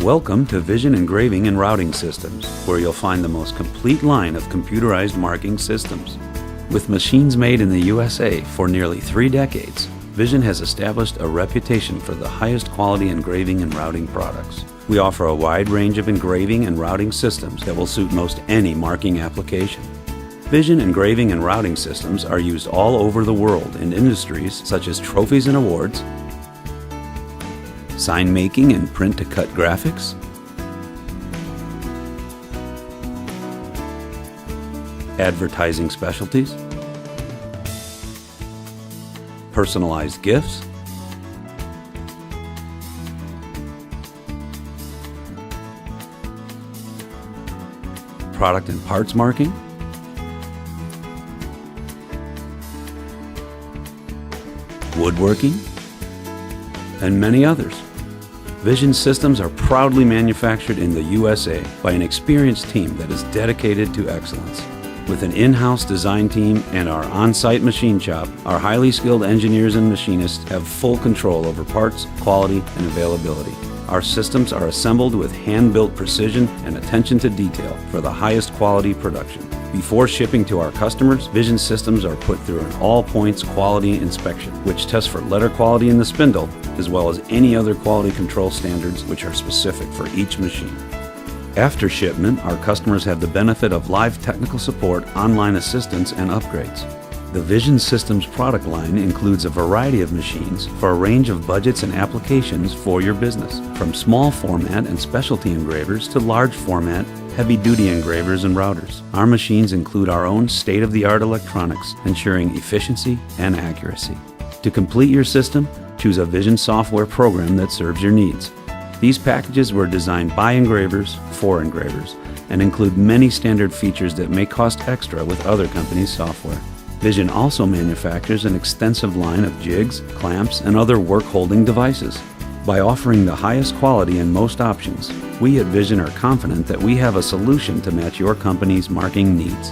Welcome to Vision Engraving and Routing Systems, where you'll find the most complete line of computerized marking systems. With machines made in the USA for nearly 3 decades, Vision has established a reputation for the highest quality engraving and routing products. We offer a wide range of engraving and routing systems that will suit most any marking application. Vision engraving and routing systems are used all over the world in industries such as trophies and awards, sign making and print-to-cut graphics, advertising specialties, personalized gifts, product and parts marking, woodworking, and many others. Vision systems are proudly manufactured in the USA by an experienced team that is dedicated to excellence. With an in-house design team and our on-site machine shop, our highly skilled engineers and machinists have full control over parts, quality, and availability. Our systems are assembled with hand-built precision and attention to detail for the highest quality production. Before shipping to our customers, Vision systems are put through an all-points quality inspection, which tests for letter quality in the spindle, as well as any other quality control standards which are specific for each machine. After shipment, our customers have the benefit of live technical support, online assistance, and upgrades. The Vision Systems product line includes a variety of machines for a range of budgets and applications for your business, from small format and specialty engravers to large format, heavy-duty engravers and routers. Our machines include our own state-of-the-art electronics, ensuring efficiency and accuracy. To complete your system, choose a Vision software program that serves your needs. These packages were designed by engravers for engravers and include many standard features that may cost extra with other companies' software. Vision also manufactures an extensive line of jigs, clamps, and other work-holding devices. By offering the highest quality and most options, we at Vision are confident that we have a solution to match your company's marking needs.